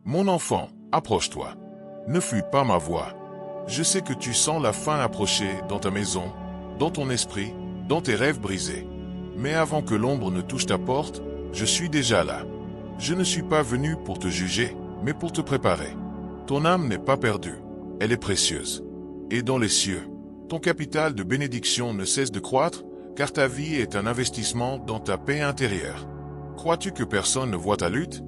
Mon enfant, approche-toi. Ne fuis pas ma voix. Je sais que tu sens la fin approcher dans ta maison, dans ton esprit, dans tes rêves brisés. Mais avant que l'ombre ne touche ta porte, je suis déjà là. Je ne suis pas venu pour te juger, mais pour te préparer. Ton âme n'est pas perdue, elle est précieuse. Et dans les cieux, ton capital de bénédiction ne cesse de croître, car ta vie est un investissement dans ta paix intérieure. Crois-tu que personne ne voit ta lutte?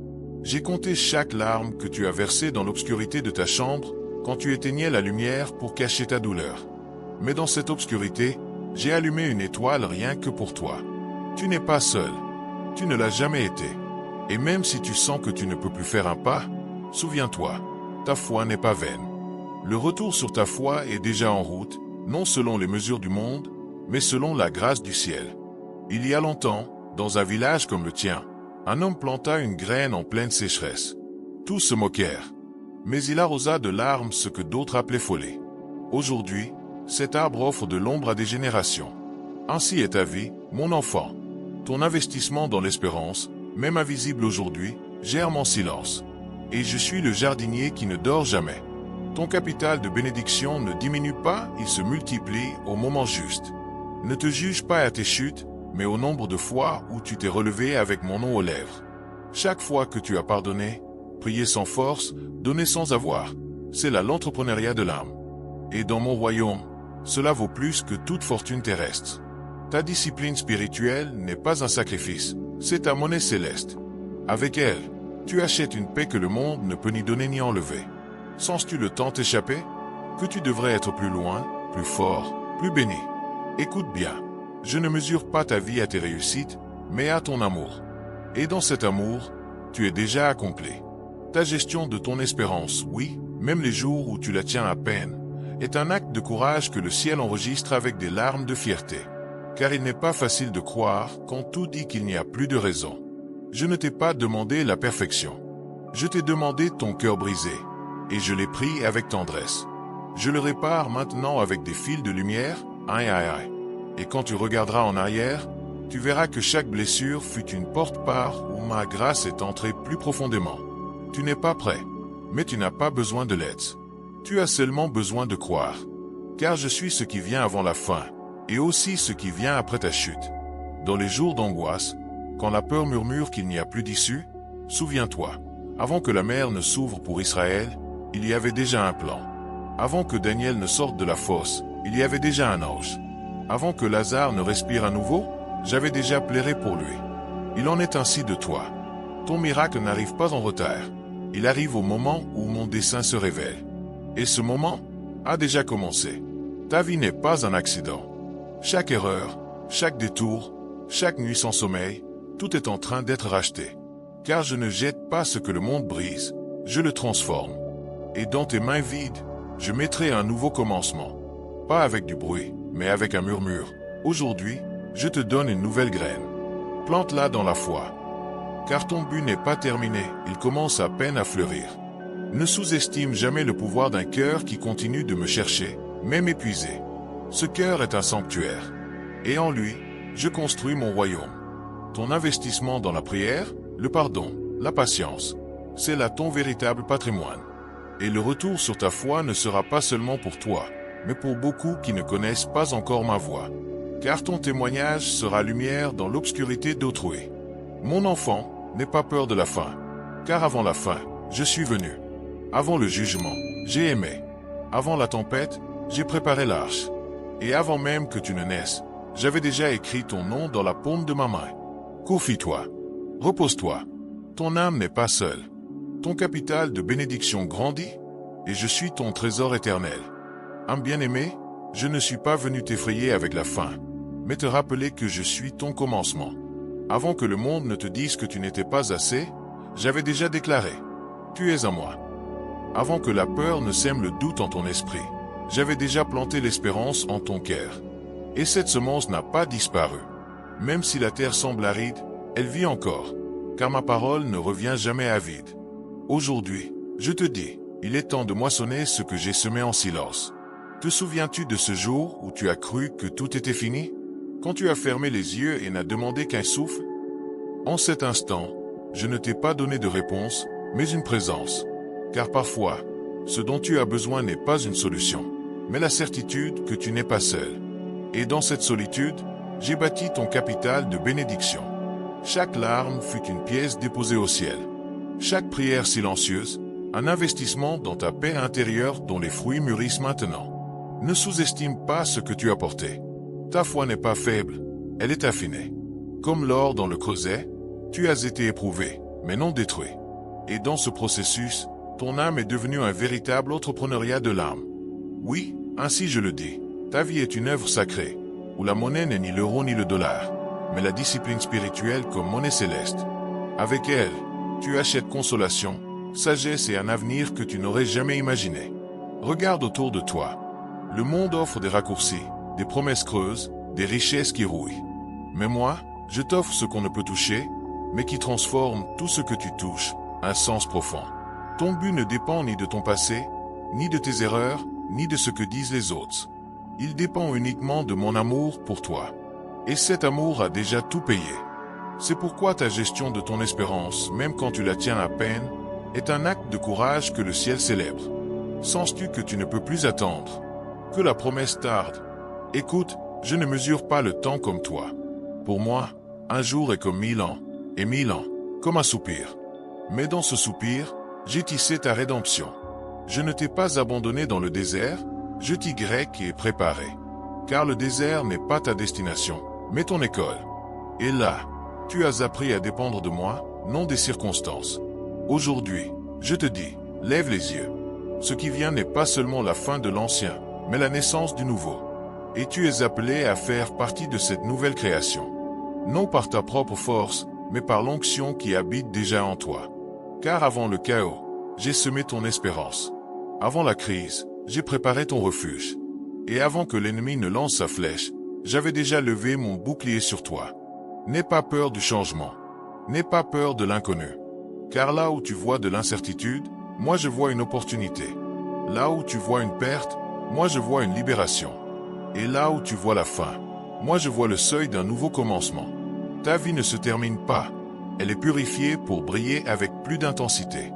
J'ai compté chaque larme que tu as versée dans l'obscurité de ta chambre, quand tu éteignais la lumière pour cacher ta douleur. Mais dans cette obscurité, j'ai allumé une étoile rien que pour toi. Tu n'es pas seul. Tu ne l'as jamais été. Et même si tu sens que tu ne peux plus faire un pas, souviens-toi, ta foi n'est pas vaine. Le retour sur ta foi est déjà en route, non selon les mesures du monde, mais selon la grâce du ciel. Il y a longtemps, dans un village comme le tien, un homme planta une graine en pleine sécheresse. Tous se moquèrent. Mais il arrosa de larmes ce que d'autres appelaient folie. Aujourd'hui, cet arbre offre de l'ombre à des générations. Ainsi est ta vie, mon enfant. Ton investissement dans l'espérance, même invisible aujourd'hui, germe en silence. Et je suis le jardinier qui ne dort jamais. Ton capital de bénédiction ne diminue pas, il se multiplie au moment juste. Ne te juge pas à tes chutes, mais au nombre de fois où tu t'es relevé avec mon nom aux lèvres. Chaque fois que tu as pardonné, prié sans force, donné sans avoir, c'est là l'entrepreneuriat de l'âme. Et dans mon royaume, cela vaut plus que toute fortune terrestre. Ta discipline spirituelle n'est pas un sacrifice, c'est ta monnaie céleste. Avec elle, tu achètes une paix que le monde ne peut ni donner ni enlever. Sens-tu le temps t'échapper? Que tu devrais être plus loin, plus fort, plus béni. Écoute bien, je ne mesure pas ta vie à tes réussites, mais à ton amour. Et dans cet amour, tu es déjà accompli. Ta gestion de ton espérance, oui, même les jours où tu la tiens à peine, est un acte de courage que le ciel enregistre avec des larmes de fierté. Car il n'est pas facile de croire quand tout dit qu'il n'y a plus de raison. Je ne t'ai pas demandé la perfection. Je t'ai demandé ton cœur brisé, et je l'ai pris avec tendresse. Je le répare maintenant avec des fils de lumière, aïe aïe aïe. Et quand tu regarderas en arrière, tu verras que chaque blessure fut une porte-part où ma grâce est entrée plus profondément. Tu n'es pas prêt, mais tu n'as pas besoin de l'aide. Tu as seulement besoin de croire. Car je suis ce qui vient avant la fin, et aussi ce qui vient après ta chute. Dans les jours d'angoisse, quand la peur murmure qu'il n'y a plus d'issue, souviens-toi, avant que la mer ne s'ouvre pour Israël, il y avait déjà un plan. Avant que Daniel ne sorte de la fosse, il y avait déjà un ange. Avant que Lazare ne respire à nouveau, j'avais déjà pleuré pour lui. Il en est ainsi de toi. Ton miracle n'arrive pas en retard. Il arrive au moment où mon dessein se révèle. Et ce moment a déjà commencé. Ta vie n'est pas un accident. Chaque erreur, chaque détour, chaque nuit sans sommeil, tout est en train d'être racheté. Car je ne jette pas ce que le monde brise, je le transforme. Et dans tes mains vides, je mettrai un nouveau commencement. Pas avec du bruit, mais avec un murmure. Aujourd'hui, je te donne une nouvelle graine. Plante-la dans la foi. Car ton but n'est pas terminé, il commence à peine à fleurir. Ne sous-estime jamais le pouvoir d'un cœur qui continue de me chercher, même épuisé. Ce cœur est un sanctuaire. Et en lui, je construis mon royaume. Ton investissement dans la prière, le pardon, la patience, c'est là ton véritable patrimoine. Et le retour sur ta foi ne sera pas seulement pour toi, mais pour beaucoup qui ne connaissent pas encore ma voix. Car ton témoignage sera lumière dans l'obscurité d'autrui. Mon enfant, n'aie pas peur de la fin. Car avant la fin, je suis venu. Avant le jugement, j'ai aimé. Avant la tempête, j'ai préparé l'arche. Et avant même que tu ne naisses, j'avais déjà écrit ton nom dans la paume de ma main. Confie-toi. Repose-toi. Ton âme n'est pas seule. Ton capital de bénédiction grandit, et je suis ton trésor éternel. Âme bien-aimé, je ne suis pas venu t'effrayer avec la fin, mais te rappeler que je suis ton commencement. Avant que le monde ne te dise que tu n'étais pas assez, j'avais déjà déclaré « Tu es à moi ». Avant que la peur ne sème le doute en ton esprit, j'avais déjà planté l'espérance en ton cœur. Et cette semence n'a pas disparu. Même si la terre semble aride, elle vit encore, car ma parole ne revient jamais à vide. Aujourd'hui, je te dis, il est temps de moissonner ce que j'ai semé en silence. Te souviens-tu de ce jour où tu as cru que tout était fini? Quand tu as fermé les yeux et n'as demandé qu'un souffle? En cet instant, je ne t'ai pas donné de réponse, mais une présence. Car parfois, ce dont tu as besoin n'est pas une solution, mais la certitude que tu n'es pas seul. Et dans cette solitude, j'ai bâti ton capital de bénédiction. Chaque larme fut une pièce déposée au ciel. Chaque prière silencieuse, un investissement dans ta paix intérieure dont les fruits mûrissent maintenant. Ne sous-estime pas ce que tu as porté. Ta foi n'est pas faible, elle est affinée. Comme l'or dans le creuset, tu as été éprouvé, mais non détruit. Et dans ce processus, ton âme est devenue un véritable entrepreneuriat de l'âme. Oui, ainsi je le dis, ta vie est une œuvre sacrée, où la monnaie n'est ni l'euro ni le dollar, mais la discipline spirituelle comme monnaie céleste. Avec elle, tu achètes consolation, sagesse et un avenir que tu n'aurais jamais imaginé. Regarde autour de toi. Le monde offre des raccourcis, des promesses creuses, des richesses qui rouillent. Mais moi, je t'offre ce qu'on ne peut toucher, mais qui transforme tout ce que tu touches, un sens profond. Ton but ne dépend ni de ton passé, ni de tes erreurs, ni de ce que disent les autres. Il dépend uniquement de mon amour pour toi. Et cet amour a déjà tout payé. C'est pourquoi ta gestion de ton espérance, même quand tu la tiens à peine, est un acte de courage que le ciel célèbre. Sens-tu que tu ne peux plus attendre? Que la promesse tarde? Écoute, je ne mesure pas le temps comme toi. Pour moi, un jour est comme 1000 ans, et 1000 ans, comme un soupir. Mais dans ce soupir, j'ai tissé ta rédemption. Je ne t'ai pas abandonné dans le désert, je t'y grec et préparé. Car le désert n'est pas ta destination, mais ton école. Et là, tu as appris à dépendre de moi, non des circonstances. Aujourd'hui, je te dis, lève les yeux. Ce qui vient n'est pas seulement la fin de l'ancien, mais la naissance du nouveau. Et tu es appelé à faire partie de cette nouvelle création. Non par ta propre force, mais par l'onction qui habite déjà en toi. Car avant le chaos, j'ai semé ton espérance. Avant la crise, j'ai préparé ton refuge. Et avant que l'ennemi ne lance sa flèche, j'avais déjà levé mon bouclier sur toi. N'aie pas peur du changement. N'aie pas peur de l'inconnu. Car là où tu vois de l'incertitude, moi je vois une opportunité. Là où tu vois une perte, moi je vois une libération. Et là où tu vois la fin, moi je vois le seuil d'un nouveau commencement. Ta vie ne se termine pas. Elle est purifiée pour briller avec plus d'intensité.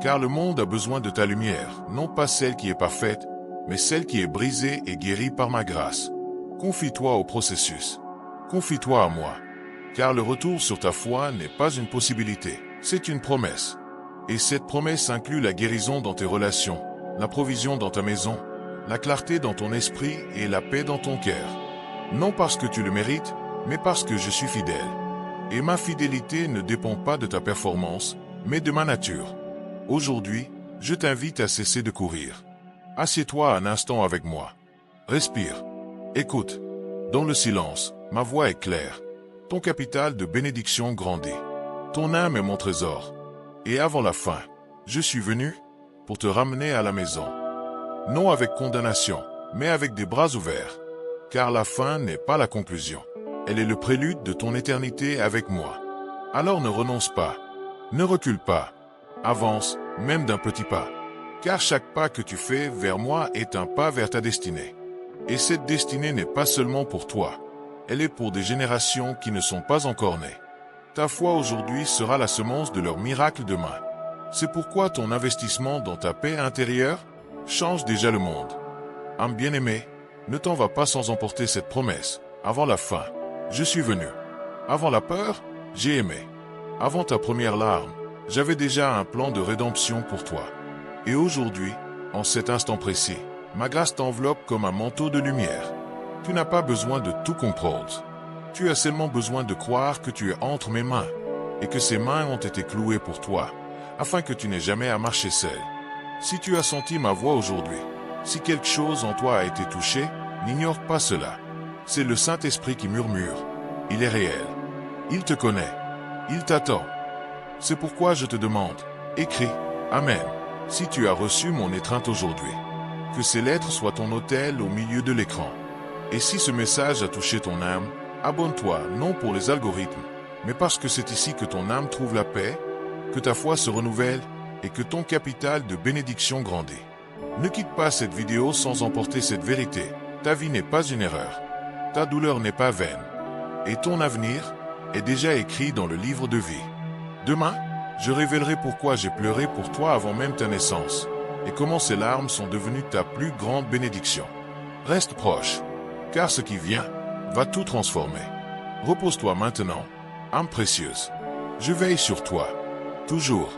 Car le monde a besoin de ta lumière, non pas celle qui est parfaite, mais celle qui est brisée et guérie par ma grâce. Confie-toi au processus. Confie-toi à moi. Car le retour sur ta foi n'est pas une possibilité, c'est une promesse. Et cette promesse inclut la guérison dans tes relations, la provision dans ta maison, la clarté dans ton esprit et la paix dans ton cœur. Non parce que tu le mérites, mais parce que je suis fidèle. Et ma fidélité ne dépend pas de ta performance, mais de ma nature. Aujourd'hui, je t'invite à cesser de courir. Assieds-toi un instant avec moi. Respire. Écoute. Dans le silence, ma voix est claire. Ton capital de bénédiction grandit. Ton âme est mon trésor. Et avant la fin, je suis venu pour te ramener à la maison. Non avec condamnation, mais avec des bras ouverts. Car la fin n'est pas la conclusion. Elle est le prélude de ton éternité avec moi. Alors ne renonce pas. Ne recule pas. Avance, même d'un petit pas. Car chaque pas que tu fais vers moi est un pas vers ta destinée. Et cette destinée n'est pas seulement pour toi. Elle est pour des générations qui ne sont pas encore nées. Ta foi aujourd'hui sera la semence de leur miracle demain. C'est pourquoi ton investissement dans ta paix intérieure change déjà le monde. Âme bien-aimée, ne t'en va pas sans emporter cette promesse. Avant la fin, je suis venu. Avant la peur, j'ai aimé. Avant ta première larme, j'avais déjà un plan de rédemption pour toi. Et aujourd'hui, en cet instant précis, ma grâce t'enveloppe comme un manteau de lumière. Tu n'as pas besoin de tout comprendre. Tu as seulement besoin de croire que tu es entre mes mains et que ces mains ont été clouées pour toi, afin que tu n'aies jamais à marcher seul. Si tu as senti ma voix aujourd'hui, si quelque chose en toi a été touché, n'ignore pas cela. C'est le Saint-Esprit qui murmure. Il est réel. Il te connaît. Il t'attend. C'est pourquoi je te demande, écris, Amen, si tu as reçu mon étreinte aujourd'hui. Que ces lettres soient ton autel au milieu de l'écran. Et si ce message a touché ton âme, abonne-toi, non pour les algorithmes, mais parce que c'est ici que ton âme trouve la paix, que ta foi se renouvelle et que ton capital de bénédiction grandit. Ne quitte pas cette vidéo sans emporter cette vérité. Ta vie n'est pas une erreur. Ta douleur n'est pas vaine. Et ton avenir est déjà écrit dans le livre de vie. Demain, Je révélerai pourquoi j'ai pleuré pour toi avant même ta naissance, et comment ces larmes sont devenues ta plus grande bénédiction. Reste proche, car ce qui vient va tout transformer. Repose-toi maintenant, âme précieuse. Je veille sur toi, toujours.